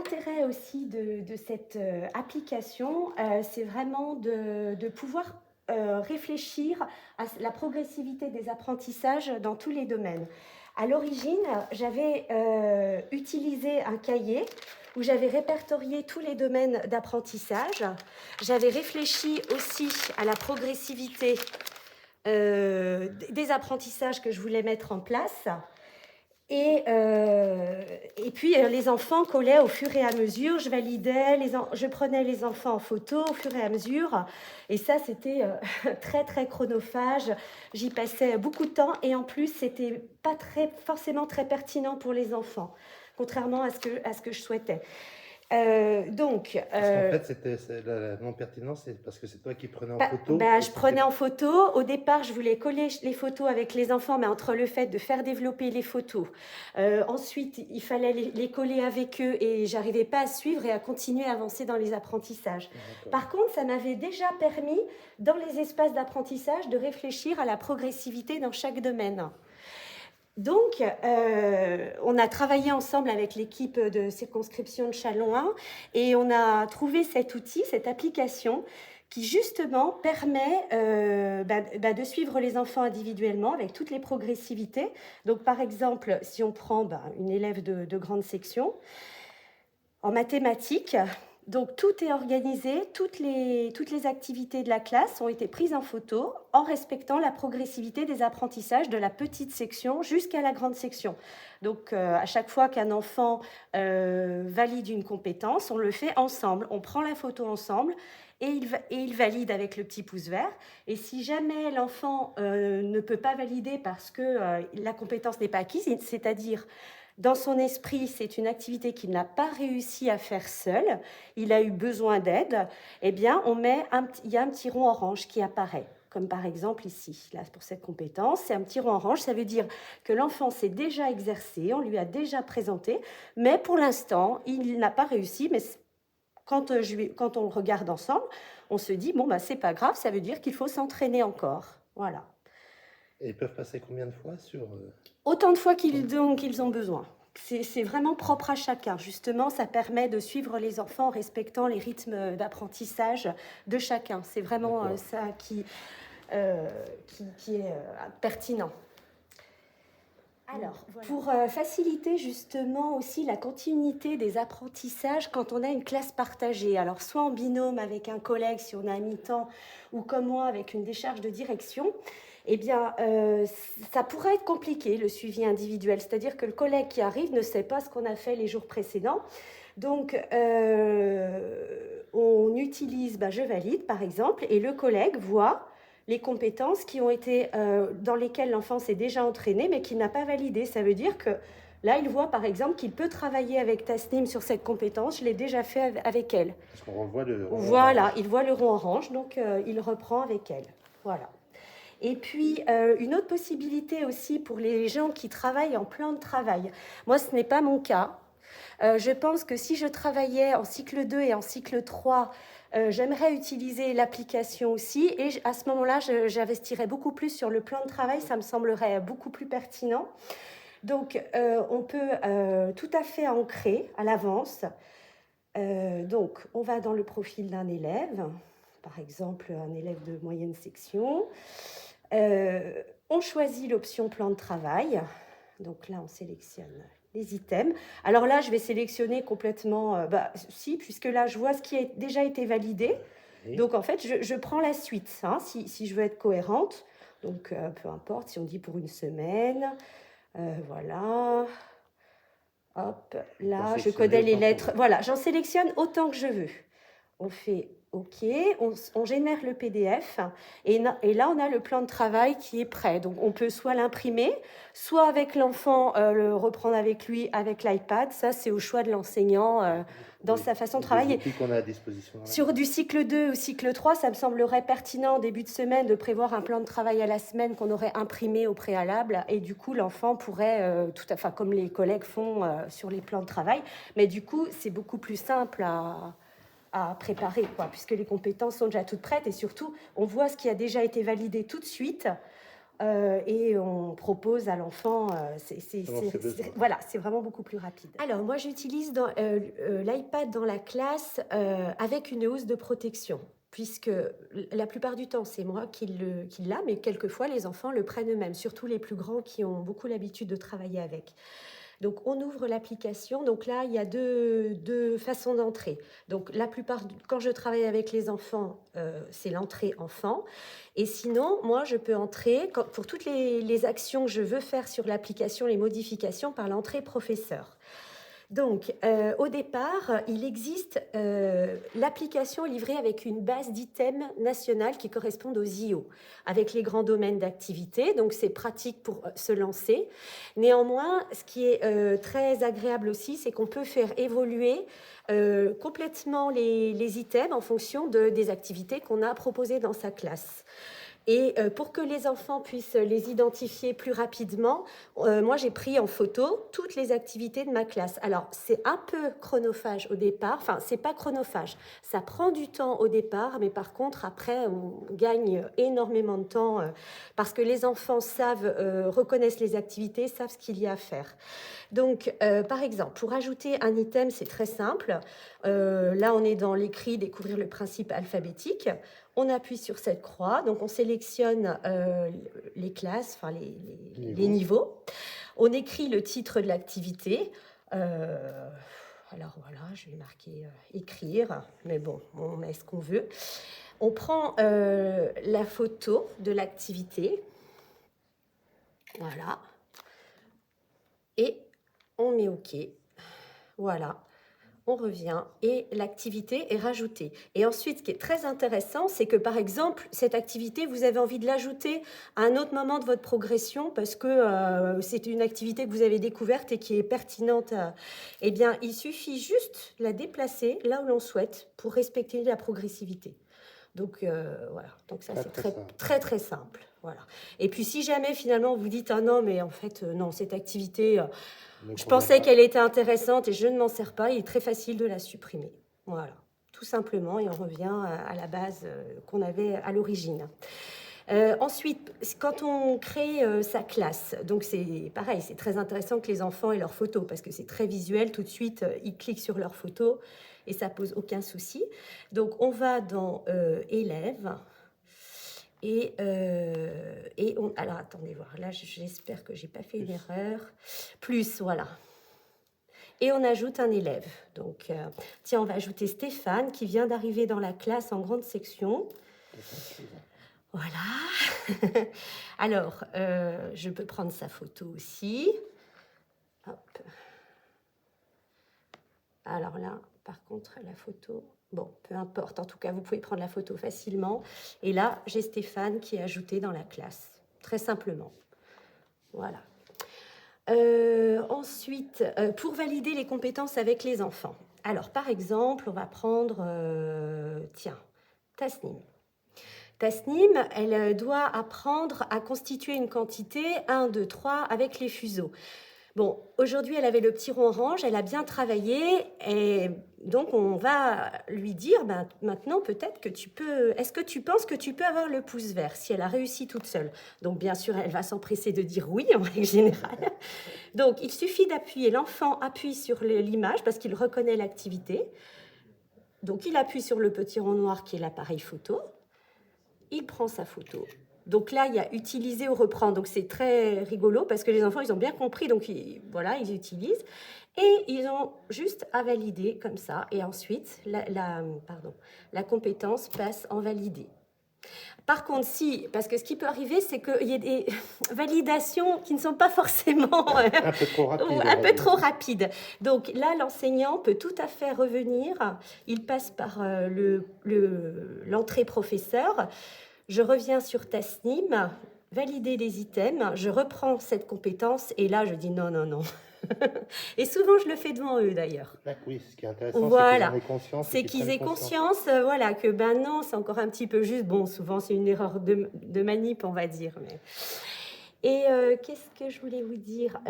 l'intérêt aussi de cette application, c'est vraiment de pouvoir réfléchir à la progressivité des apprentissages dans tous les domaines. À l'origine, j'avais utilisé un cahier où j'avais répertorié tous les domaines d'apprentissage. J'avais réfléchi aussi à la progressivité des apprentissages que je voulais mettre en place. Et puis, les enfants collaient au fur et à mesure. Je validais, je prenais les enfants en photo au fur et à mesure. Et ça, c'était très, très chronophage. J'y passais beaucoup de temps. Et en plus, c'était pas forcément très pertinent pour les enfants, contrairement à ce que je souhaitais. Parce qu'en fait, la non-pertinence, c'est parce que c'est toi qui prenais en photo. Je prenais en photo. Au départ, je voulais coller les photos avec les enfants, mais entre le fait de faire développer les photos, ensuite, il fallait les coller avec eux et j'arrivais pas à suivre et à continuer à avancer dans les apprentissages. Par contre, ça m'avait déjà permis, dans les espaces d'apprentissage, de réfléchir à la progressivité dans chaque domaine. Donc, on a travaillé ensemble avec l'équipe de circonscription de Châlons 1 et on a trouvé cet outil, cette application qui justement permet de suivre les enfants individuellement avec toutes les progressivités. Donc, par exemple, si on prend une élève de grande section, en mathématiques, donc tout est organisé, toutes les activités de la classe ont été prises en photo en respectant la progressivité des apprentissages de la petite section jusqu'à la grande section. Donc à chaque fois qu'un enfant valide une compétence, on le fait ensemble, on prend la photo ensemble et il valide avec le petit pouce vert. Et si jamais l'enfant ne peut pas valider parce que la compétence n'est pas acquise, c'est-à-dire dans son esprit, c'est une activité qu'il n'a pas réussi à faire seul, il a eu besoin d'aide, eh bien, il y a un petit rond orange qui apparaît, comme par exemple ici, là, pour cette compétence, c'est un petit rond orange, ça veut dire que l'enfant s'est déjà exercé, on lui a déjà présenté, mais pour l'instant, il n'a pas réussi, mais quand on le regarde ensemble, on se dit, c'est pas grave, ça veut dire qu'il faut s'entraîner encore, voilà. Et ils peuvent passer combien de fois sur... Autant de fois qu'ils ont besoin. C'est vraiment propre à chacun. Justement, ça permet de suivre les enfants en respectant les rythmes d'apprentissage de chacun. C'est vraiment ça qui est pertinent. Alors, voilà. Pour faciliter justement aussi la continuité des apprentissages quand on a une classe partagée, alors soit en binôme avec un collègue si on a un mi-temps ou comme moi avec une décharge de direction, eh bien, ça pourrait être compliqué, le suivi individuel. C'est-à-dire que le collègue qui arrive ne sait pas ce qu'on a fait les jours précédents. Donc, on utilise Je valide, par exemple, et le collègue voit les compétences qui ont été, dans lesquelles l'enfant s'est déjà entraîné, mais qu'il n'a pas validé. Ça veut dire que là, il voit, par exemple, qu'il peut travailler avec Tasnim sur cette compétence. Je l'ai déjà fait avec elle. Parce qu'on revoit le rond Voilà, orange. il voit le rond orange, donc il reprend avec elle. Voilà. Et puis, une autre possibilité aussi pour les gens qui travaillent en plan de travail. Moi, ce n'est pas mon cas. Je pense que si je travaillais en cycle 2 et en cycle 3, j'aimerais utiliser l'application aussi. Et à ce moment-là, j'investirais beaucoup plus sur le plan de travail. Ça me semblerait beaucoup plus pertinent. Donc, on peut tout à fait ancrer à l'avance. Donc, on va dans le profil d'un élève, par exemple un élève de moyenne section. On choisit l'option plan de travail. Donc là, on sélectionne les items. Alors là, je vais sélectionner complètement, puisque là, je vois ce qui a déjà été validé. Oui. Donc en fait, je prends la suite, si je veux être cohérente. Donc peu importe, si on dit pour une semaine, voilà. Hop, là, je connais les lettres. Voilà, j'en sélectionne autant que je veux. On fait OK, on génère le PDF et là, on a le plan de travail qui est prêt. Donc, on peut soit l'imprimer, soit avec l'enfant, le reprendre avec lui, avec l'iPad. Ça, c'est au choix de l'enseignant dans sa façon de travailler. Des outils qu'on a à disposition. Sur du cycle 2 ou cycle 3, ça me semblerait pertinent en début de semaine de prévoir un plan de travail à la semaine qu'on aurait imprimé au préalable. Et du coup, l'enfant pourrait, comme les collègues font sur les plans de travail. Mais du coup, c'est beaucoup plus simple à préparer, puisque les compétences sont déjà toutes prêtes et surtout, on voit ce qui a déjà été validé tout de suite. et on propose à l'enfant, voilà, c'est vraiment beaucoup plus rapide. Alors moi j'utilise l'iPad dans la classe avec une housse de protection, puisque la plupart du temps c'est moi qui l'a, mais quelquefois les enfants le prennent eux-mêmes, surtout les plus grands qui ont beaucoup l'habitude de travailler avec. Donc, on ouvre l'application. Donc là, il y a deux façons d'entrer. Donc, quand je travaille avec les enfants, c'est l'entrée enfant. Et sinon, moi, je peux entrer, pour toutes les actions que je veux faire sur l'application, les modifications, par l'entrée professeur. Donc, au départ, il existe l'application livrée avec une base d'items nationale qui correspondent aux IO, avec les grands domaines d'activité. Donc, c'est pratique pour se lancer. Néanmoins, ce qui est très agréable aussi, c'est qu'on peut faire évoluer complètement les items en fonction des activités qu'on a proposées dans sa classe. Et pour que les enfants puissent les identifier plus rapidement, moi j'ai pris en photo toutes les activités de ma classe. Alors c'est un peu chronophage au départ, enfin c'est pas chronophage, ça prend du temps au départ, mais par contre après on gagne énormément de temps parce que les enfants reconnaissent les activités, savent ce qu'il y a à faire. Donc, par exemple, pour ajouter un item, c'est très simple. Là, on est dans l'écrit « Découvrir le principe alphabétique ». On appuie sur cette croix, donc on sélectionne les classes, enfin les niveaux. On écrit le titre de l'activité. Alors voilà, je vais marquer « Écrire », mais bon, on met ce qu'on veut. On prend la photo de l'activité. Voilà. Et on met OK. Voilà. On revient et l'activité est rajoutée. Et ensuite, ce qui est très intéressant, c'est que par exemple, cette activité, vous avez envie de l'ajouter à un autre moment de votre progression parce que c'est une activité que vous avez découverte et qui est pertinente. Eh bien, il suffit juste de la déplacer là où l'on souhaite pour respecter la progressivité. Donc, voilà. Donc ça, c'est très, très simple. Voilà. Et puis, si jamais, finalement, vous dites « Ah non, mais en fait, non, cette activité... je pensais qu'elle était intéressante et je ne m'en sers pas. » Il est très facile de la supprimer. Voilà, tout simplement. Et on revient à la base qu'on avait à l'origine. Ensuite, quand on crée sa classe, donc c'est pareil, c'est très intéressant que les enfants aient leurs photos parce que c'est très visuel. Tout de suite, ils cliquent sur leurs photos et ça pose aucun souci. Donc, on va dans élèves. Alors, attendez voir. Là, j'espère que j'ai pas fait une erreur. Plus, voilà. Et on ajoute un élève. Donc, tiens, on va ajouter Stéphane qui vient d'arriver dans la classe en grande section. Voilà. Alors, je peux prendre sa photo aussi. Hop. Alors là, par contre, la photo... Bon, peu importe. En tout cas, vous pouvez prendre la photo facilement. Et là, j'ai Stéphane qui est ajouté dans la classe. Très simplement. Voilà. Ensuite, pour valider les compétences avec les enfants. Alors, par exemple, on va prendre... Tasnim. Tasnim, elle doit apprendre à constituer une quantité 1, 2, 3 avec les fuseaux. Bon, aujourd'hui, elle avait le petit rond orange, elle a bien travaillé, et donc on va lui dire, maintenant peut-être que tu peux... Est-ce que tu penses que tu peux avoir le pouce vert si elle a réussi toute seule? Donc bien sûr, elle va s'empresser de dire oui, en règle générale. Donc il suffit d'appuyer, l'enfant appuie sur l'image parce qu'il reconnaît l'activité. Donc il appuie sur le petit rond noir qui est l'appareil photo. Il prend sa photo. Donc là, il y a utiliser ou reprendre. Donc c'est très rigolo parce que les enfants, ils ont bien compris. Donc voilà, ils utilisent. Et ils ont juste à valider comme ça. Et ensuite, la compétence passe en validé. Par contre, parce que ce qui peut arriver, c'est qu'il y ait des validations qui ne sont pas forcément un peu trop rapides. Donc là, l'enseignant peut tout à fait revenir. Il passe par l'entrée professeur. Je reviens sur Tasnim, valider les items, je reprends cette compétence et là, je dis non, non, non. Et souvent, je le fais devant eux, d'ailleurs. Oui, ce qui est intéressant, voilà. c'est qu'ils aient conscience, voilà, que non, c'est encore un petit peu juste. Bon, souvent, c'est une erreur de manip, on va dire. Mais... Et qu'est-ce que je voulais vous dire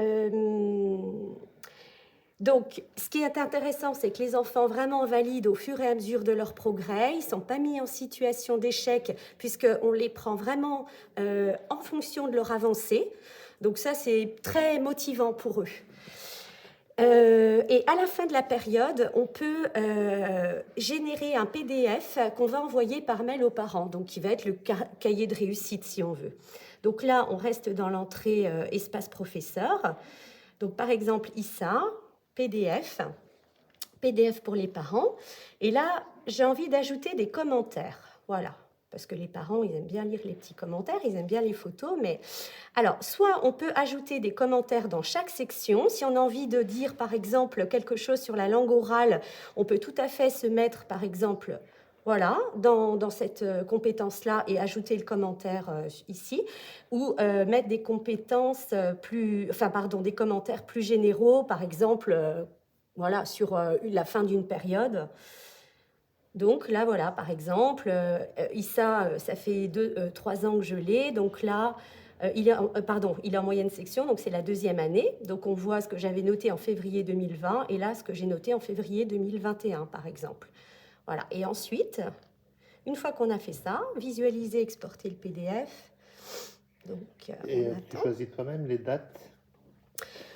Donc, ce qui est intéressant, c'est que les enfants vraiment valident au fur et à mesure de leur progrès. Ils ne sont pas mis en situation d'échec puisqu'on les prend vraiment en fonction de leur avancée. Donc ça, c'est très motivant pour eux. Et à la fin de la période, on peut générer un PDF qu'on va envoyer par mail aux parents, donc qui va être le cahier de réussite si on veut. Donc là, on reste dans l'entrée espace professeur. Donc par exemple, Issa, PDF pour les parents. Et là, j'ai envie d'ajouter des commentaires. Voilà. Parce que les parents, ils aiment bien lire les petits commentaires, ils aiment bien les photos. Mais alors, soit on peut ajouter des commentaires dans chaque section. Si on a envie de dire, par exemple, quelque chose sur la langue orale, on peut tout à fait se mettre, par exemple, voilà, dans cette compétence-là et ajouter le commentaire ici, ou mettre des compétences des commentaires plus généraux, par exemple, voilà, sur la fin d'une période. Donc là, voilà, par exemple, Issa, ça fait 3 ans que je l'ai, donc là, il est en moyenne section, donc c'est la 2e année. Donc on voit ce que j'avais noté en février 2020 et là, ce que j'ai noté en février 2021, par exemple. Voilà, et ensuite, une fois qu'on a fait ça, visualiser, exporter le PDF. Donc, Et on tu attend. choisis toi-même les dates?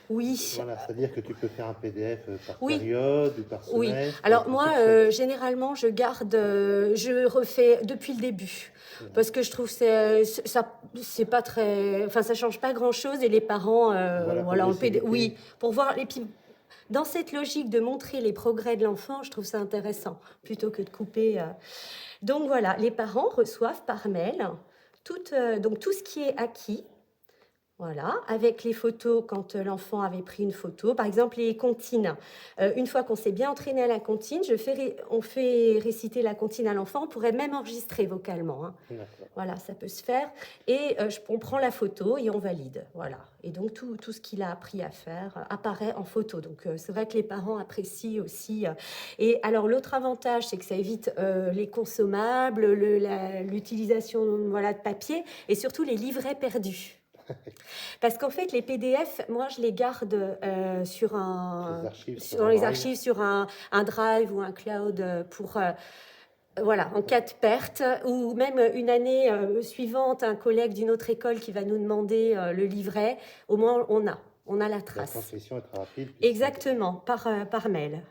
Oui. Voilà, c'est-à-dire que tu peux faire un PDF par Oui. période ou par Oui. semestre. Alors comme moi, tu le souhaites. généralement, je refais depuis le début. Parce que je trouve que c'est pas très... Enfin, ça change pas grand-chose et les parents... Voilà, pour oui, pour voir... Et puis, dans cette logique de montrer les progrès de l'enfant, je trouve ça intéressant, plutôt que de couper... Donc voilà, les parents reçoivent par mail donc tout ce qui est acquis. Voilà, avec les photos quand l'enfant avait pris une photo. Par exemple, les comptines. Une fois qu'on s'est bien entraîné à la comptine, on fait réciter la comptine à l'enfant. On pourrait même enregistrer vocalement. Hein. Voilà, ça peut se faire. Et on prend la photo et on valide. Voilà. Et donc, tout ce qu'il a appris à faire apparaît en photo. Donc, c'est vrai que les parents apprécient aussi. Et alors, l'autre avantage, c'est que ça évite les consommables, l'utilisation de papier et surtout les livrets perdus. Parce qu'en fait, les PDF, moi, je les garde dans les archives sur un drive ou un cloud en cas de perte, ou même une année suivante, un collègue d'une autre école qui va nous demander le livret, au moins on a la trace. La transmission est très rapide. Exactement, par mail.